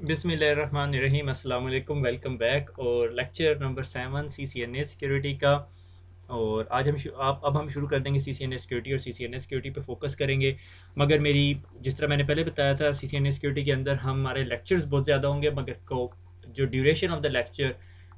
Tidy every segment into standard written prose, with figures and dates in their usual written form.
बिस्मिल्लाहिर्रहमानिर्रहीम, अस्सलाम वालेकुम, वेलकम बैक। और लेक्चर नंबर 7 CCNA सिक्योरिटी का। और आज अब हम शुरू कर देंगे CCNA सिक्योरिटी, और CCNA सिक्योरिटी पे फोकस करेंगे। मगर मेरी जिस तरह मैंने पहले बताया था, CCNA सिक्योरिटी के अंदर हमारे लेक्चर्स बहुत ज़्यादा होंगे, मगर को जो ड्यूरेशन ऑफ द लेक्चर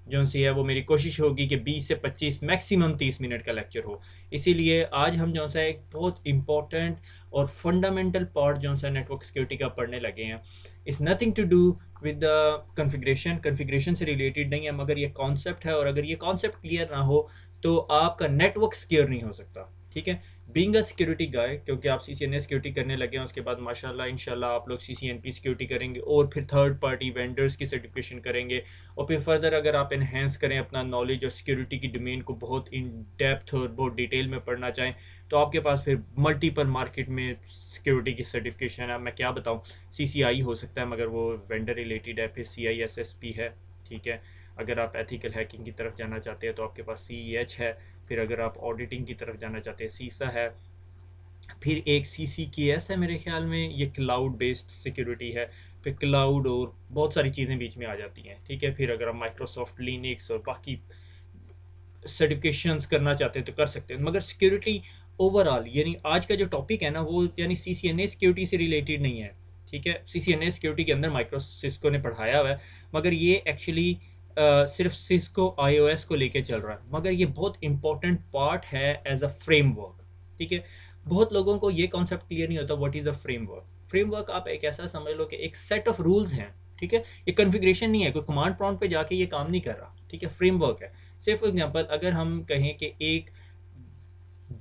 जो सी है वो मेरी कोशिश होगी कि 20 से 25 मैक्सिमम 30 मिनट का लेक्चर हो। इसीलिए आज हम जो सा एक बहुत इंपॉर्टेंट और फंडामेंटल पार्ट जो सा नेटवर्क सिक्योरिटी का पढ़ने लगे हैं। It's nothing to do with the configuration से रिलेटेड नहीं है, मगर ये कॉन्सेप्ट है, और अगर ये कॉन्सेप्ट क्लियर ना हो तो आपका नेटवर्क सिक्योर नहीं हो सकता। ठीक है, बीइंग अ सिक्योरिटी गाय, क्योंकि आप CCNA सिक्योरिटी करने लगे हैं, उसके बाद माशाल्लाह इंशाल्लाह आप लोग CCNP सिक्योरिटी करेंगे, और फिर थर्ड पार्टी वेंडर्स की सर्टिफिकेशन करेंगे, और फिर फर्दर अगर आप इन्हेंस करें अपना नॉलेज और सिक्योरिटी की डोमेन को बहुत इन डेप्थ और बहुत डिटेल में पढ़ना चाहें, तो आपके पास फिर मल्टीपल मार्केट में सिक्योरिटी की सर्टिफिकेशन है। मैं क्या बताऊँ, CCI हो सकता है मगर वो वेंडर रिलेटेड है, फिर CISSP है। ठीक है, अगर आप एथिकल हैकिंग की तरफ जाना चाहते हैं तो आपके पास CEH है। फिर अगर आप ऑडिटिंग की तरफ जाना चाहते हैं, सीसा है। फिर एक CCKS है मेरे ख्याल में, ये क्लाउड बेस्ड सिक्योरिटी है। फिर क्लाउड और बहुत सारी चीज़ें बीच में आ जाती हैं। ठीक है, फिर अगर आप माइक्रोसॉफ्ट लिनक्स और बाकी सर्टिफिकेशंस करना चाहते हैं तो कर सकते हैं, मगर सिक्योरिटी ओवरऑल यानी आज का जो टॉपिक है ना वो यानी CCNA सिक्योरिटी से रिलेटेड नहीं है। ठीक है, CCNA सिक्योरिटी के अंदर माइक्रो सिस्को ने पढ़ाया हुआ है, मगर ये एक्चुअली सिर्फ सिस्को iOS को लेके चल रहा है, मगर ये बहुत इंपॉर्टेंट पार्ट है एज अ फ्रेमवर्क। ठीक है, बहुत लोगों को ये कॉन्सेप्ट क्लियर नहीं होता what is a framework. Framework आप एक ऐसा समझ लो कि एक सेट ऑफ रूल्स हैं। ठीक है, ये कन्फिग्रेशन नहीं है, कोई कमांड प्रॉम्प्ट पे जाके ये काम नहीं कर रहा। ठीक है, फ्रेमवर्क है। से फॉर एग्जांपल अगर हम कहें कि एक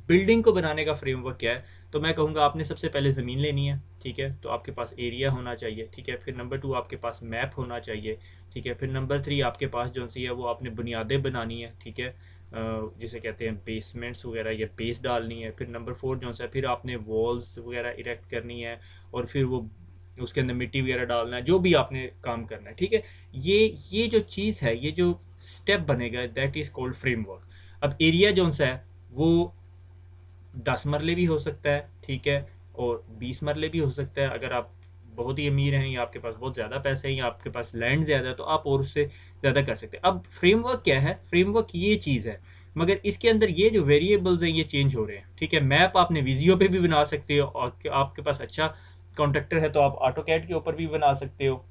बिल्डिंग को बनाने का फ्रेमवर्क क्या है, तो मैं कहूँगा आपने सबसे पहले ज़मीन लेनी है। ठीक है, तो आपके पास एरिया होना चाहिए। ठीक है, फिर नंबर 2 आपके पास मैप होना चाहिए। ठीक है, फिर नंबर 3 आपके पास जो सी है वो आपने बुनियादें बनानी है। ठीक है, जिसे कहते हैं बेसमेंट्स वगैरह या बेस डालनी है। फिर नंबर 4 जो सा फिर आपने वॉल्स वगैरह इरेक्ट करनी है, और फिर वो उसके अंदर मिट्टी वगैरह डालना है, जो भी आपने काम करना है। ठीक है, ये जो चीज़ है, ये जो स्टेप बनेगा, दैट इज़ कॉल्ड फ्रेमवर्क। अब एरिया जो सा है वो 10 मरले भी हो सकता है। ठीक है, और 20 मरले भी हो सकता है। अगर आप बहुत ही अमीर हैं या आपके पास बहुत ज़्यादा पैसे हैं या आपके पास लैंड ज़्यादा है तो आप और उससे ज़्यादा कर सकते हैं। अब फ्रेमवर्क क्या है, फ्रेमवर्क ये चीज़ है, मगर इसके अंदर ये जो वेरिएबल्स हैं ये चेंज हो रहे हैं। ठीक है, मैप आपने विजियो पे भी बना सकते हो, और आपके पास अच्छा कॉन्ट्रैक्टर है तो आप ऑटो कैड के ऊपर भी बना सकते हो।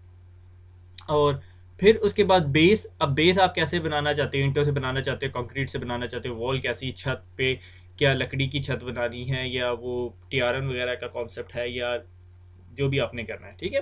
और फिर उसके बाद बेस, अब बेस आप कैसे बनाना चाहते हो, ईंटों से बनाना चाहते हो, कंक्रीट से बनाना चाहते हो, वॉल कैसी, छत पे क्या लकड़ी की छत बनानी है, या वो टीआरएन वगैरह का कॉन्सेप्ट है, या जो भी आपने करना है। ठीक है,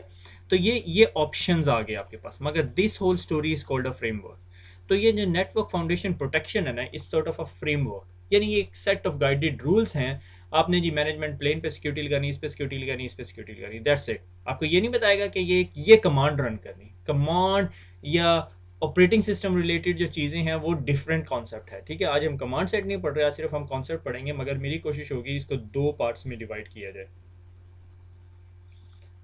तो ये ऑप्शंस आ गए आपके पास, मगर this whole story is called a framework. तो ये जो नेटवर्क फाउंडेशन प्रोटेक्शन है ना, इस सॉर्ट ऑफ अ फ्रेमवर्क, यानी ये एक सेट ऑफ गाइडेड रूल्स हैं। आपने जी मैनेजमेंट प्लेन पे सिक्योरिटी लगानी, इस पे सिक्योरिटी लगानी, इस पे सिक्योरिटी लगानी, दैट्स इट। आपको ये नहीं बताएगा कि ये कमांड रन करनी, कमांड या ऑपरेटिंग सिस्टम रिलेटेड जो चीज़ें हैं वो डिफरेंट कॉन्सेप्ट है। ठीक है, आज हम कमांड सेट नहीं पढ़ रहे, आज सिर्फ हम कॉन्सेप्ट पढ़ेंगे, मगर मेरी कोशिश होगी इसको दो पार्ट्स में डिवाइड किया जाए।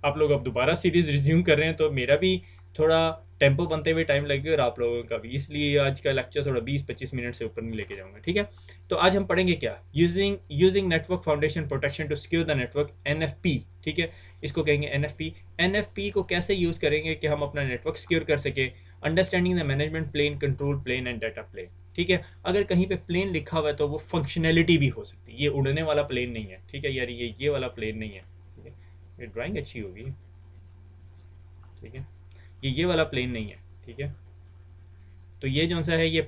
आप लोग अब दोबारा सीरीज रिज्यूम कर रहे हैं तो मेरा भी थोड़ा टेम्पो बनते हुए टाइम लगेगा, और आप लोगों का भी, इसलिए आज का लेक्चर थोड़ा 20-25 मिनट से ऊपर नहीं लेके जाऊंगा। ठीक है, तो आज हम पढ़ेंगे क्या, using network foundation protection to secure the network, NFP। ठीक है, इसको कहेंगे NFP। NFP को कैसे यूज करेंगे कि हम अपना नेटवर्क सिक्योर कर सके, understanding the management plane, control plane and data plane. ठीक है, अगर कहीं पे प्लेन लिखा हुआ है तो वो फंक्शनैलिटी भी हो सकती है, ये उड़ने वाला प्लेन नहीं है। ठीक है यार, ये वाला प्लेन नहीं है। ठीक है, ये ड्राइंग अच्छी होगी। ठीक है, ये वाला प्लेन नहीं है। ठीक है, तो ये जो सा है ये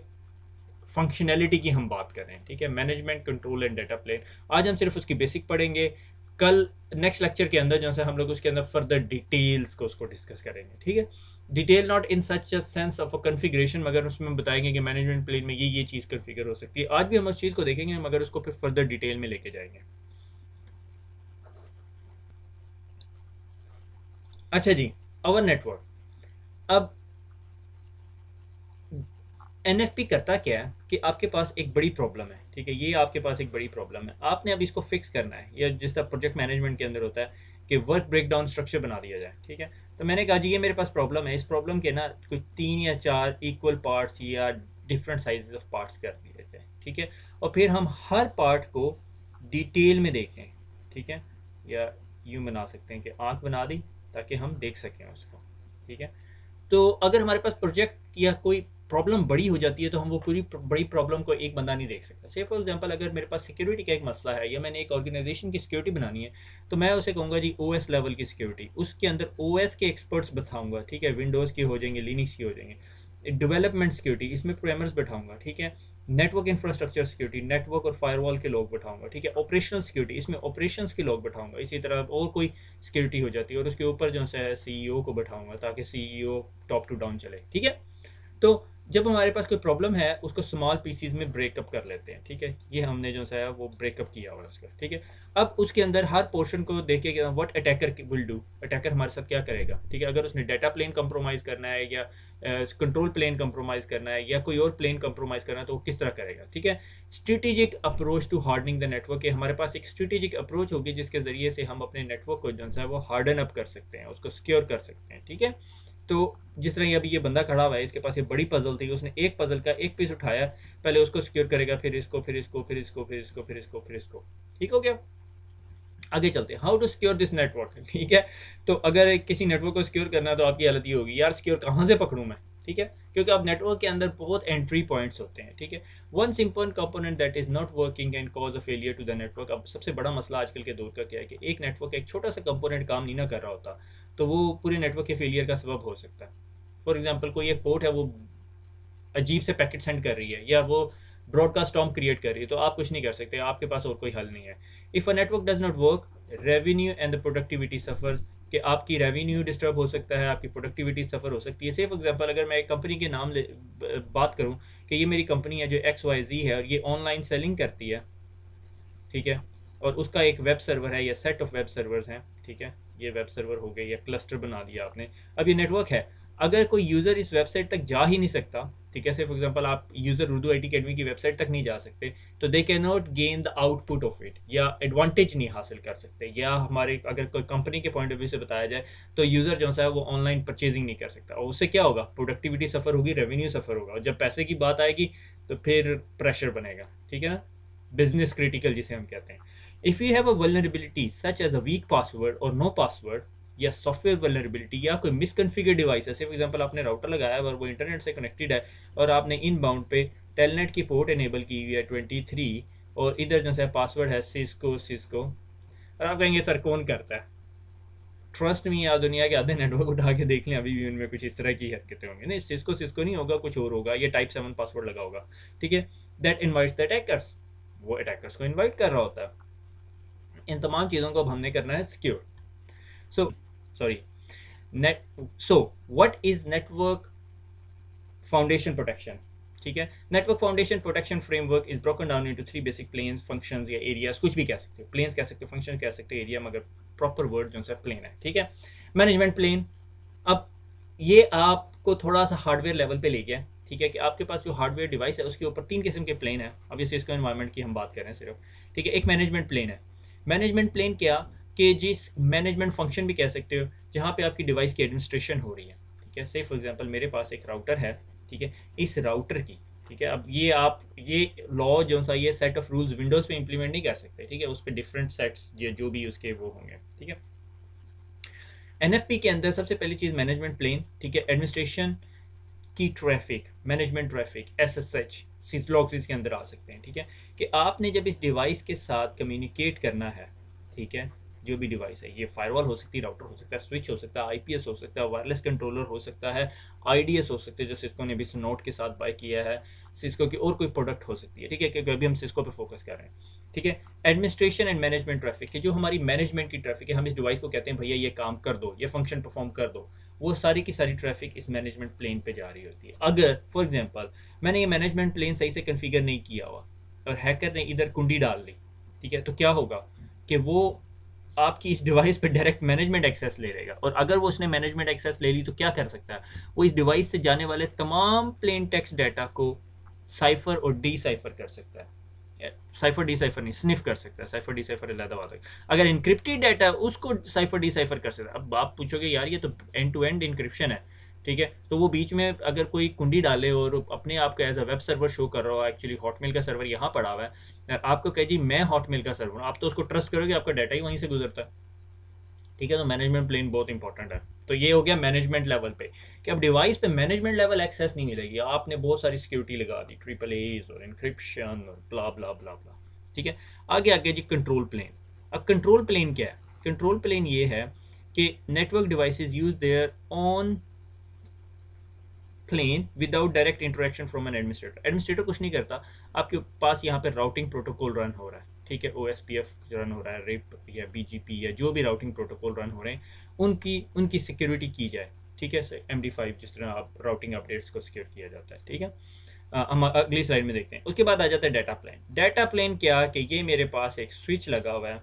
फंक्शनैलिटी की हम बात कर रहे हैं। ठीक है, management control and data plane, आज हम सिर्फ उसकी बेसिक पढ़ेंगे। कल नेक्स्ट लेक्चर के अंदर जो है हम लोग उसके अंदर फर्दर डिटेल्स को उसको डिस्कस करेंगे। ठीक है, detail not in such a sense of a configuration, मगर उसमें हम बताएंगे कि मैनेजमेंट प्लेन में ये चीज़ कन्फिगर हो सकती है। आज भी हम उस चीज़ को देखेंगे, मगर उसको फिर फर्दर डिटेल में लेके जाएंगे। अच्छा जी, अवर नेटवर्क। अब NFP करता क्या है कि आपके पास एक बड़ी प्रॉब्लम है। ठीक है, ये आपके पास एक बड़ी प्रॉब्लम है, आपने अब इसको फिक्स करना है, या जिस तरह प्रोजेक्ट मैनेजमेंट के अंदर होता है कि वर्क ब्रेकडाउन स्ट्रक्चर बना दिया जाए। ठीक है, तो मैंने कहा जी ये मेरे पास प्रॉब्लम है, इस प्रॉब्लम के ना कुछ 3 या 4 इक्वल पार्ट्स या डिफरेंट साइजेस ऑफ पार्ट्स कर दिए जाए। ठीक है, और फिर हम हर पार्ट को डिटेल में देखें। ठीक है, या यूँ बना सकते हैं कि आँख बना दी ताकि हम देख सकें उसको। ठीक है। तो अगर हमारे पास प्रोजेक्ट या कोई प्रॉब्लम बड़ी हो जाती है तो हम वो पूरी बड़ी प्रॉब्लम को एक बंदा नहीं देख सकता। से फॉर एग्जांपल अगर मेरे पास सिक्योरिटी का एक मसला है या मैंने एक ऑर्गेनाइजेशन की सिक्योरिटी बनानी है, तो मैं उसे कहूँगा जी ओएस लेवल की सिक्योरिटी, उसके अंदर ओएस के एक्सपर्ट्स बताऊँगा, ठीक है, विंडोज़ की हो जाएंगे, लिनक्स की हो जाएंगे। डेवलपमेंट सिक्योरिटी, इसमें प्रोग्रामर्स बैठाऊंगा, ठीक है। नेटवर्क इंफ्रास्ट्रक्चर सिक्योरिटी, नेटवर्क और फायरवॉल के लोग बैठाऊंगा, ठीक है। ऑपरेशनल सिक्योरिटी, इसमें ऑपरेशंस के लोग बैठाऊंगा। इसी तरह और कोई सिक्योरिटी हो जाती है और उसके ऊपर जो है सीईओ को बैठाऊंगा ताकि सीईओ टॉप टू डाउन चले, ठीक है। तो जब हमारे पास कोई प्रॉब्लम है उसको स्मॉल पीसीज में ब्रेकअप कर लेते हैं, ठीक है। ये हमने जो है वो ब्रेकअप किया हुआ है उसका, ठीक है। अब उसके अंदर हर पोर्शन को देखे कि what attacker will do, attacker हमारे साथ क्या करेगा, ठीक है। अगर उसने डाटा प्लेन कंप्रोमाइज़ करना है या कंट्रोल प्लेन कंप्रोमाइज़ करना है या कोई और प्लेन कंप्रोमाइज़ करना है तो वो किस तरह करेगा, ठीक है। Strategic approach to hardening the network है, हमारे पास एक स्ट्रेटेजिक अप्रोच होगी जिसके ज़रिए से हम अपने नेटवर्क को जो है वो हार्डन अप कर सकते हैं, उसको सिक्योर कर सकते हैं, ठीक है। तो जिस तरह अभी ये बंदा खड़ा हुआ है, इसके पास ये बड़ी पजल थी, उसने एक पजल का एक पीस उठाया, पहले उसको सिक्योर करेगा, फिर इसको, फिर इसको, फिर इसको, फिर इसको, फिर इसको, फिर इसको, ठीक हो गया। आगे चलते हैं, how to secure this network, ठीक है। तो अगर किसी नेटवर्क को सिक्योर करना है तो आपकी हालत ये होगी, यार सिक्योर कहाँ से पकड़ूँ मैं, ठीक है। क्योंकि अब नेटवर्क के अंदर बहुत एंट्री पॉइंट्स होते हैं, ठीक है। One simple component that is not working and cause a failure to the network. अब सबसे बड़ा मसला आजकल के दौर का क्या है कि एक नेटवर्क एक छोटा सा कंपोनेंट काम नहीं ना कर रहा होता, तो वो पूरे नेटवर्क के फेलियर का सबब हो सकता है। फॉर एग्जाम्पल कोई एक पोर्ट है वो अजीब से पैकेट सेंड कर रही है या वो ब्रॉडकास्ट स्टॉर्म क्रिएट कर रही है, तो आप कुछ नहीं कर सकते, आपके पास और कोई हल नहीं है। If a network does not work, revenue and the productivity suffers, कि आपकी रेवेन्यू डिस्टर्ब हो सकता है, आपकी प्रोडक्टिविटी सफ़र हो सकती है। से फॉर एग्जांपल अगर मैं एक कंपनी के नाम बात करूं कि ये मेरी कंपनी है जो XYZ है और ये ऑनलाइन सेलिंग करती है, ठीक है, और उसका एक वेब सर्वर है या सेट ऑफ वेब सर्वर्स हैं, ठीक है। ये वेब सर्वर हो गए या क्लस्टर बना दिया आपने, अब ये नेटवर्क है। अगर कोई यूज़र इस वेबसाइट तक जा ही नहीं सकता, ठीक है, से फॉर एग्जांपल आप यूज़र उर्दू IT अकेडमी की वेबसाइट तक नहीं जा सकते, तो they can not gain the output of it, या एडवांटेज नहीं हासिल कर सकते, या हमारे अगर कोई कंपनी के पॉइंट ऑफ व्यू से बताया जाए तो यूज़र जो है वो ऑनलाइन परचेजिंग नहीं कर सकता, और उससे क्या होगा, प्रोडक्टिविटी सफ़र होगी, रेवेन्यू सफ़र होगा, और जब पैसे की बात आएगी तो फिर प्रेशर बनेगा, ठीक है ना, बिजनेस क्रिटिकल जिसे हम कहते हैं। If you have a vulnerability such as a weak password और नो पासवर्ड, या सॉफ्टवेयर वल्नरेबिलिटी या कोई मिसकन्फिगर डिवाइस है, फॉर एग्जांपल आपने राउटर लगाया है और वो इंटरनेट से कनेक्टेड है और आपने इनबाउंड पे टेलनेट की पोर्ट इनेबल की हुई है 23, और इधर जो है पासवर्ड है सिस्को, और आप कहेंगे सर कौन करता है, ट्रस्ट में या दुनिया के आधे नेटवर्क उठा के देख लें, अभी भी उनमें कुछ इस तरह की हरकतें होंगी। नहीं, सिस्को नहीं होगा, कुछ और होगा, ये टाइप 7 पासवर्ड लगा होगा, ठीक है। दैट इन्वाइट्स द अटैकर्स, वो अटैकर्स को इन्वाइट कर रहा होता है। इन तमाम चीज़ों को अब हमने करना है secure. So sorry net so what is network foundation protection, ठीक है। Network foundation protection framework is broken down into 3 basic planes, functions या एरियाज, कुछ भी कह सकते हो, प्लेन्स कह सकते हो, फंक्शन कह सकते हो, एरिया, मगर प्रॉपर वर्ड जो है प्लेन है, ठीक है। मैनेजमेंट प्लेन, अब ये आपको थोड़ा सा हार्डवेयर लेवल पे ले गया, ठीक है, कि आपके पास जो हार्डवेयर डिवाइस है उसके ऊपर 3 किस्म के प्लेन है। अब जैसे इसको एनवायरनमेंट की हम बात कर रहे हैं सिर्फ, ठीक है। एक मैनेजमेंट प्लेन है, मैनेजमेंट प्लेन क्या, कि जिस मैनेजमेंट फंक्शन भी कह सकते हो, जहाँ पे आपकी डिवाइस की एडमिनिस्ट्रेशन हो रही है, ठीक है। से फॉर एग्जांपल मेरे पास एक राउटर है, ठीक है, इस राउटर की, ठीक है, अब ये आप ये लॉ जो सा ये सेट ऑफ रूल्स विंडोज़ पे इंप्लीमेंट नहीं कर सकते, ठीक है, उस पर डिफरेंट सेट्स जो भी उसके वो होंगे, ठीक है। NFP के अंदर सबसे पहली चीज़ मैनेजमेंट प्लेन, ठीक है, एडमिनिस्ट्रेशन की ट्रैफिक, मैनेजमेंट ट्रैफिक, SSH सिसलॉग्स इसके अंदर आ सकते हैं, ठीक है, कि आपने जब इस डिवाइस के साथ कम्युनिकेट करना है, ठीक है, जो भी डिवाइस है, ये फायरवॉल हो सकती है, राउटर हो सकता है, स्विच हो सकता है, IPS हो सकता है, वायरलेस कंट्रोलर हो सकता है, IDS हो सकते हैं जो सिस्को ने भी नोट के साथ बाय किया है, सिस्को की और कोई प्रोडक्ट हो सकती है, ठीक है, क्योंकि अभी हम सिस्को पे फोकस कर रहे हैं, ठीक है। एडमिनिस्ट्रेशन एंड मैनेजमेंट ट्रैफिक है, जो हमारी मैनेजमेंट की ट्रैफिक है, हम इस डिवाइस को कहते हैं भैया ये काम कर दो, ये फंक्शन परफॉर्म कर दो, वो सारी की सारी ट्रैफिक इस मैनेजमेंट प्लेन पे जा रही होती है। अगर फॉर एग्जांपल मैंने ये मैनेजमेंट प्लेन सही से कन्फिगर नहीं किया हुआ और हैकर ने इधर कुंडी डाल ली, ठीक है, तो क्या होगा कि वो आपकी इस डिवाइस पे डायरेक्ट मैनेजमेंट एक्सेस ले लेगा, और अगर वो उसने मैनेजमेंट एक्सेस ले ली तो क्या कर सकता है, वो इस डिवाइस से जाने वाले तमाम प्लेन टेक्स्ट डाटा को साइफर और डी-साइफर कर सकता है, साइफर डी साइफर नहीं, स्निफ कर सकता है, साइफर डी साइफर अलग बात है। अगर इनक्रिप्टेड डाटा उसको साइफर डी साइफर कर सकता है। अब आप पूछोगे यार ये तो एंड टू एंड इनक्रिप्शन है, ठीक है, तो वो बीच में अगर कोई कुंडी डाले और अपने आप का as a web server show कर रहा हो, एक्चुअली हॉटमेल का सर्वर यहाँ पड़ा हुआ है, आपको कहे जी मैं हॉटमेल का सर्वर हूँ, आप तो उसको ट्रस्ट करोगे, आपका डाटा ही वहीं से गुजरता है, ठीक है। तो मैनेजमेंट प्लेन बहुत इंपॉर्टेंट है, तो ये हो गया मैनेजमेंट लेवल पे कि अब डिवाइस पे मैनेजमेंट लेवल एक्सेस नहीं मिलेगी, आपने बहुत सारी सिक्योरिटी लगा दी, ट्रिपल एज और इंक्रिप्शन और ब्ला ब्ला ब्ला ब्ला। ठीक है, आगे आगे जी कंट्रोल प्लेन। अब कंट्रोल प्लेन क्या है? कंट्रोल प्लेन ये है कि network devices use their own plane without direct interaction from an administrator. Administrator कुछ नहीं करता, आपके पास यहाँ पे राउटिंग प्रोटोकॉल रन हो रहा है, ठीक है, OSPF रन हो रहा है, रिप या BGP या जो भी राउटिंग प्रोटोकॉल रन हो रहे हैं उनकी उनकी सिक्योरिटी की जाए। ठीक है, MD5 जिस तरह आप राउटिंग अपडेट्स को सिक्योर किया जाता है। ठीक है, हम अगली स्लाइड में देखते हैं। उसके बाद आ जाता है डाटा प्लेन। डाटा प्लेन क्या कि ये मेरे पास एक स्विच लगा हुआ है,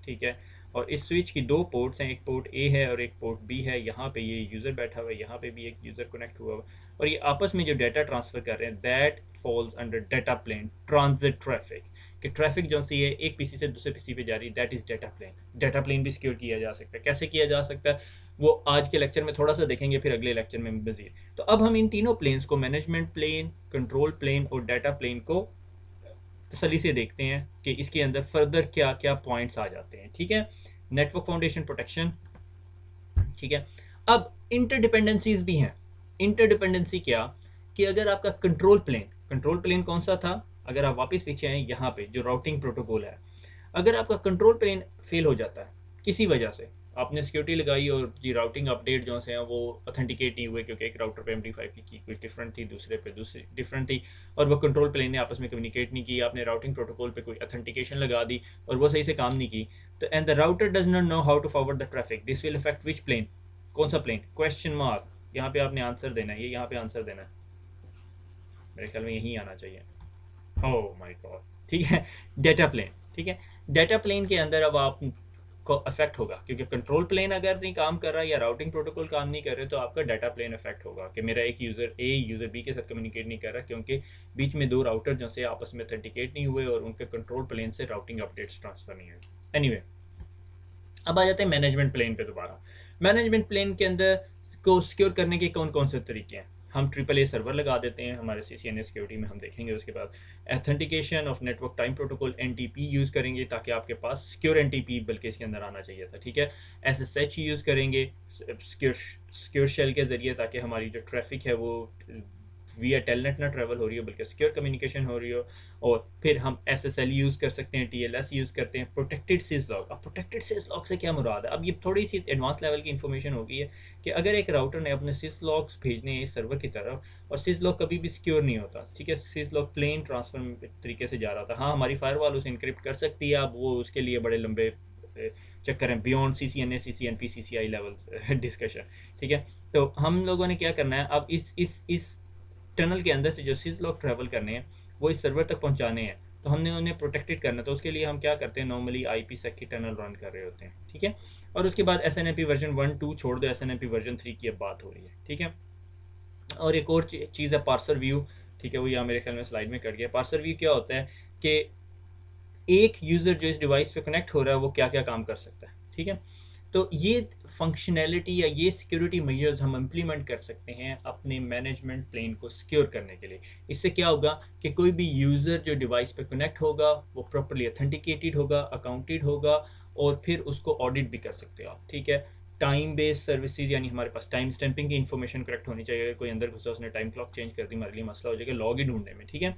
ठीक है, और इस स्विच की दो पोर्ट्स हैं, एक पोर्ट ए है और एक पोर्ट बी है। यहाँ पे ये यूज़र बैठा हुआ है, यहाँ पे भी एक यूज़र कनेक्ट हुआ हुआ है, और ये आपस में जो डाटा ट्रांसफ़र कर रहे हैं that falls under data plane transit traffic. कि ट्रैफिक जो सी है एक पीसी से दूसरे पीसी पे जा रही है, that is data plane. Data plane भी सिक्योर किया जा सकता है। कैसे किया जा सकता है वो आज के लेक्चर में थोड़ा सा देखेंगे, फिर अगले लेक्चर में मजीद। तो अब हम इन तीनों प्लेन्स को, मैनेजमेंट प्लेन, कंट्रोल प्लेन और डाटा प्लेन को तसल्ली से देखते हैं कि इसके अंदर फर्दर क्या क्या पॉइंट्स आ जाते हैं। ठीक है, नेटवर्क फाउंडेशन प्रोटेक्शन। ठीक है, अब इंटरडिपेंडेंसीज भी हैं। इंटरडिपेंडेंसी क्या कि अगर आपका कंट्रोल प्लेन कौन सा था, अगर आप वापस पीछे आए यहाँ पे जो राउटिंग प्रोटोकॉल है, अगर आपका कंट्रोल प्लेन फेल हो जाता है किसी वजह से, आपने सिक्योरिटी लगाई और जी राउटिंग अपडेट जो से हैं वो ऑथेंटिकेट नहीं हुए क्योंकि एक राउटर पे MD5 की कुछ डिफरेंट थी, दूसरे पे दूसरी डिफरेंट थी, और वो कंट्रोल प्लेन ने आपस में कम्युनिकेट नहीं की, आपने राउटिंग प्रोटोकॉल पे कोई ऑथेंटिकेशन लगा दी और वो सही से काम नहीं की, तो and the router does not know how to forward the traffic, this will affect which plane, कौन सा प्लेन, क्वेश्चन मार्क। यहाँ पे आपने आंसर देना है, ये यहाँ पे आंसर देना है, मेरे ख्याल में यही आना चाहिए। ओह माय गॉड, ठीक है, डाटा प्लेन। ठीक है, डाटा प्लेन के अंदर अब आप को अफेक्ट होगा क्योंकि कंट्रोल प्लेन अगर नहीं काम कर रहा या राउटिंग प्रोटोकॉल काम नहीं कर रहे तो आपका डाटा प्लेन अफेक्ट होगा कि मेरा एक यूज़र ए यूज़र बी के साथ कम्युनिकेट नहीं कर रहा क्योंकि बीच में दो राउटर जो से आपस में ऑथेंटिकेट नहीं हुए और उनके कंट्रोल प्लेन से राउटिंग अपडेट्स ट्रांसफर नहीं हुए। एनीवे, अब आ जाते हैं मैनेजमेंट प्लेन पे दोबारा। मैनेजमेंट प्लेन के अंदर को सिक्योर करने के कौन कौन से तरीके हैं? हम ट्रिपल ए सर्वर लगा देते हैं, हमारे CCNA सिक्योरिटी में हम देखेंगे। उसके बाद authentication of network time protocol NTP use करेंगे ताकि आपके पास सिक्योर NTP बल्कि इसके अंदर आना चाहिए था। ठीक है, SSH यूज़ करेंगे सिक्योर शेल के ज़रिए ताकि हमारी जो ट्रैफिक है वो विया टेलनेट ना ट्रैवल हो रही हो बल्कि सिक्योर कम्युनिकेशन हो रही हो। और फिर हम SSL यूज़ कर सकते हैं, TLS यूज़ करते हैं, प्रोटेक्टेड सिस लॉग। अब प्रोटेक्टेड सिस लॉग से क्या मुराद है? अब ये थोड़ी सी एडवांस लेवल की इन्फॉर्मेशन हो गई है कि अगर एक राउटर ने अपने सिस लॉग्स भेजने हैं इस सर्वर की तरफ और सिस लॉग कभी भी सिक्योर नहीं होता, ठीक है, सिस लॉग प्लेन ट्रांसफर तरीके से जा रहा था। हाँ, हमारी फायरवॉल उसे इनक्रिप्ट कर सकती है, अब वो उसके लिए बड़े लंबे चक्कर हैं, beyond CCNA CCNP CCI level discussion. ठीक है, तो हम लोगों ने क्या करना है, अब इस टनल के अंदर से जो सिस लॉग ट्रैवल करने हैं वो इस सर्वर तक पहुंचाने हैं, तो हमने उन्हें प्रोटेक्टेड करना है। तो उसके लिए हम क्या करते हैं, नॉर्मली IPsec की टनल रन कर रहे होते हैं। ठीक है, और उसके बाद SNMP वर्जन 1 2 छोड़ दो, SNMP वर्जन 3 की अब बात हो रही है। ठीक है, और एक और चीज़ है पार्सर व्यू। ठीक है, वो यहाँ मेरे ख्याल में स्लाइड में कट गया। पार्सर व्यू क्या होता है कि एक यूज़र जो इस डिवाइस पे कनेक्ट हो रहा है वो क्या क्या काम कर सकता है। ठीक है, तो ये फंक्शनैलिटी या ये सिक्योरिटी मेजर्स हम इम्प्लीमेंट कर सकते हैं अपने मैनेजमेंट प्लेन को सिक्योर करने के लिए। इससे क्या होगा कि कोई भी यूज़र जो डिवाइस पे कनेक्ट होगा वो प्रॉपर्ली ऑथेंटिकेटेड होगा, अकाउंटेड होगा, और फिर उसको ऑडिट भी कर सकते हो आप। ठीक है, टाइम बेस्ड सर्विसेज, यानी हमारे पास टाइम स्टैंपिंग की इन्फॉर्मेशन करेक्ट होनी चाहिए। अगर कोई अंदर घुसा उसने टाइम क्लॉक चेंज कर दी, हमारे लिए मसला हो जाएगा लॉग इन ढूंढने में। ठीक है,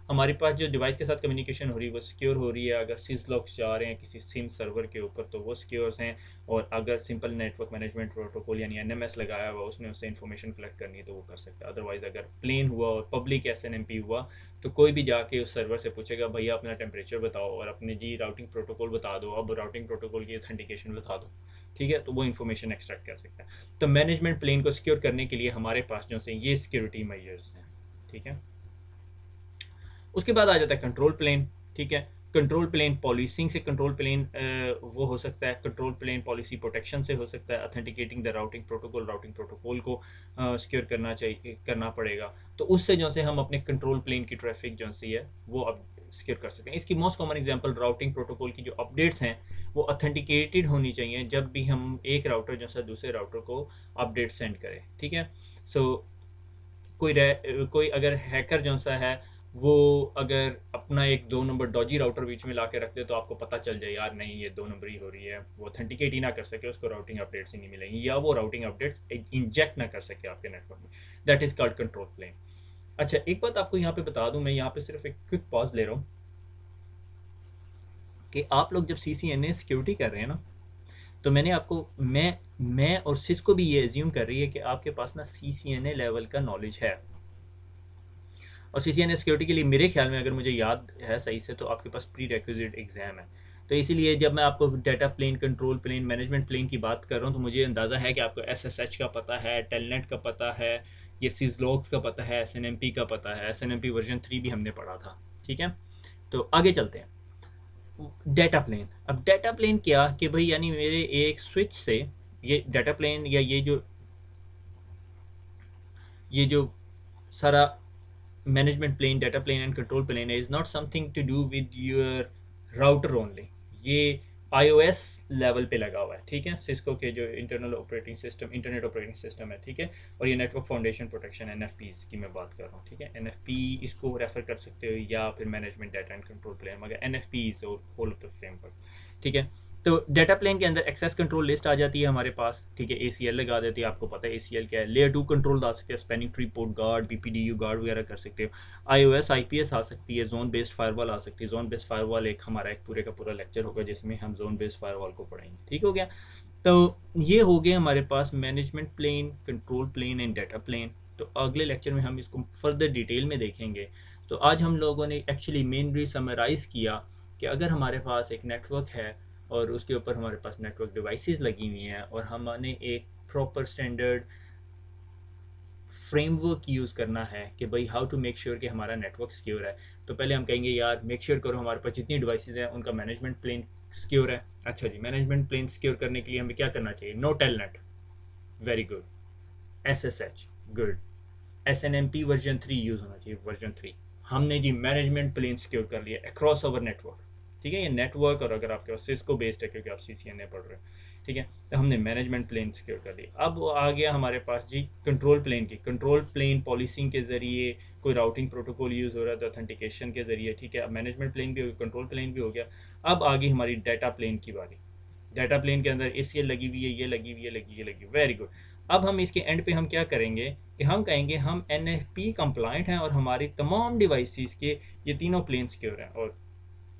हमारे पास जो डिवाइस के साथ कम्युनिकेशन हो रही है वो सिक्योर हो रही है। अगर सिस लॉक्स जा रहे हैं किसी सिम सर्वर के ऊपर तो वो सिक्योर्स हैं, और अगर सिंपल नेटवर्क मैनेजमेंट प्रोटोकॉल यानी NMS लगाया हुआ उसने उससे इन्फॉर्मेशन कलेक्ट करनी है तो वो कर सकता है। अदरवाइज अगर प्लेन हुआ और पब्लिक SNMP हुआ तो कोई भी जाके उस सर्वर से पूछेगा भैया अपना टेम्परेचर बताओ और अपने जी राउटिंग प्रोटोकॉल बता दो, अब राउटिंग प्रोटोकॉल की ऑथेंटिकेशन बता दो। ठीक है, तो वो इन्फॉर्मेशन एक्सट्रैक्ट कर सकता है। तो मैनेजमेंट प्लेन को सिक्योर करने के लिए हमारे पास जो से ये सिक्योरिटी मेजर्स हैं। ठीक है, उसके बाद आ जाता है कंट्रोल प्लेन। ठीक है, कंट्रोल प्लेन पॉलिसिंग से, कंट्रोल प्लेन वो हो सकता है, कंट्रोल प्लेन पॉलिसी प्रोटेक्शन से हो सकता है, ऑथेंटिकेटिंग द राउटिंग प्रोटोकॉल को सिक्योर करना पड़ेगा। तो उससे जो से हम अपने कंट्रोल प्लेन की ट्रैफिक जो सी है वो अब सिक्योर कर सकते हैं। इसकी most common example routing protocol की जो अपडेट्स हैं वो ऑथेंटिकेटेड होनी चाहिए जब भी हम एक राउटर जो सा दूसरे राउटर को अपडेट सेंड करें। ठीक है, सो कोई अगर हैकर जो सा है वो अगर अपना एक 2 नंबर डॉजी राउटर बीच में ला के रख दे तो आपको पता चल जाए यार नहीं ये 2 नंबरी हो रही है, वो ऑथेंटिकेट ही ना कर सके, उसको राउटिंग अपडेट्स ही नहीं मिलेंगी या वो राउटिंग अपडेट्स इंजेक्ट ना कर सके आपके नेटवर्क में। That is called control plane. अच्छा एक बात आपको यहाँ पे बता दूँ, मैं यहाँ पे सिर्फ एक क्विक पॉज ले रहा हूँ कि आप लोग जब CCNA सिक्योरिटी कर रहे हैं ना, तो मैंने आपको मैं और सिस्को भी ये एज्यूम कर रही है कि आपके पास ना CCNA लेवल का नॉलेज है। और CCNA सिक्योरिटी के लिए मेरे ख्याल में अगर मुझे याद है सही से तो आपके पास प्री रिक्विजिट एग्ज़ाम है। तो इसीलिए जब मैं आपको data plane, control plane, management plane की बात कर रहा हूँ तो मुझे अंदाज़ा है कि आपको SSH का पता है, टेलनेट का पता है, ये सिजलॉग्स का पता है, SNMP का पता है। SNMP वर्जन 3 भी हमने पढ़ा था। ठीक है, तो आगे चलते हैं। डाटा प्लेन, अब डाटा प्लेन क्या कि भाई यानी मेरे एक स्विच से ये डाटा प्लेन या ये जो सारा management plane, data plane and control plane is not something to do with your router only. ये iOS लेवल पे लगा हुआ है। ठीक है, सिस्को के जो internal operating system, internet operating system है। ठीक है, और ये नेटवर्क फाउंडेशन प्रोटेक्शन NFPs की मैं बात कर रहा हूँ। ठीक है, NFP इसको रेफर कर सकते हो या फिर management data and control plane, मगर NFP is whole of the framework. ठीक है, तो डाटा प्लेन के अंदर एक्सेस कंट्रोल लिस्ट आ जाती है हमारे पास। ठीक है, ACL लगा देती है, आपको पता है ACL क्या है। लेयर 2 कंट्रोल ला सकते हैं, spanning tree port guard, BPDU guard वगैरह कर सकते हो। iOS IPS आ सकती है, जोन बेस्ड फायरवॉल आ सकती है। जोन बेस्ड फायरवॉल एक हमारा एक पूरे का पूरा लेक्चर होगा जिसमें हम जोन बेस्ड फायरवॉल को पढ़ेंगे। ठीक हो गया, तो ये हो गए हमारे पास management plane, control plane and data plane. तो अगले लेक्चर में हम इसको फर्दर डिटेल में देखेंगे। तो आज हम लोगों ने एक्चुअली मेनली समराइज़ किया कि अगर हमारे पास एक नेटवर्क है और उसके ऊपर हमारे पास नेटवर्क डिवाइसेस लगी हुई हैं और हमने एक प्रॉपर स्टैंडर्ड फ्रेमवर्क यूज़ करना है कि भाई हाउ टू मेक श्योर कि हमारा नेटवर्क सिक्योर है, तो पहले हम कहेंगे यार मेक श्योर करो हमारे पास जितनी डिवाइसेस हैं उनका मैनेजमेंट प्लेन सिक्योर है। अच्छा जी, मैनेजमेंट प्लेन सिक्योर करने के लिए हमें क्या करना चाहिए? No telnet, very good. SSH, good. SNMP version 3 use होना चाहिए, वर्जन 3। हमने जी मैनेजमेंट प्लेन सिक्योर कर लिया अक्रॉस ओवर नेटवर्क। ठीक है, ये नेटवर्क, और अगर आपके पास सिस्को बेस्ड है क्योंकि आप CCNA पढ़ रहे हो। ठीक है, तो हमने मैनेजमेंट प्लेन सिक्योर कर लिया। अब आ गया हमारे पास जी कंट्रोल प्लेन की। कंट्रोल प्लेन पॉलिसिंग के ज़रिए कोई राउटिंग प्रोटोकॉल यूज़ हो रहा है तो ऑथेंटिकेशन के ज़रिए। ठीक है, अब मैनेजमेंट प्लेन भी हो गया, कंट्रोल प्लेन भी हो गया। अब आ गई हमारी डाटा प्लेन की बारी। डाटा प्लेन के अंदर ACL लगी हुई है, ये लगी हुई है, ये लगी हुई, वेरी गुड। अब हम इसके एंड पे हम क्या करेंगे कि हम कहेंगे हम NFP कंप्लाइंट हैं और हमारी तमाम डिवाइसेस के ये तीनों प्लेन सिक्योर हैं। और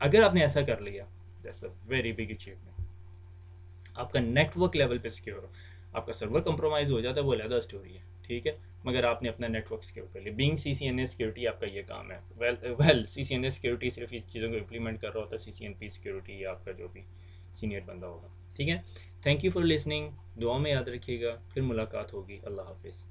अगर आपने ऐसा कर लिया, that's a very big achievement. आपका नेटवर्क लेवल पे सिक्योर हो, आपका सर्वर कंप्रोमाइज़ हो जाता है वो अलग स्टोरी है। ठीक है, मगर आपने अपना नेटवर्क सिक्योर कर लिया। बीइंग CCNA सिक्योरिटी आपका ये काम है। वेल CCNA सिक्योरिटी सिर्फ इस चीज़ों को इम्प्लीमेंट कर रहा होता है, CCNP सिक्योरिटी या आपका जो भी सीनियर बंदा होगा। ठीक है, थैंक यू फॉर लिसनिंग, दुआ में याद रखिएगा, फिर मुलाकात होगी। अल्लाह हाफिज़।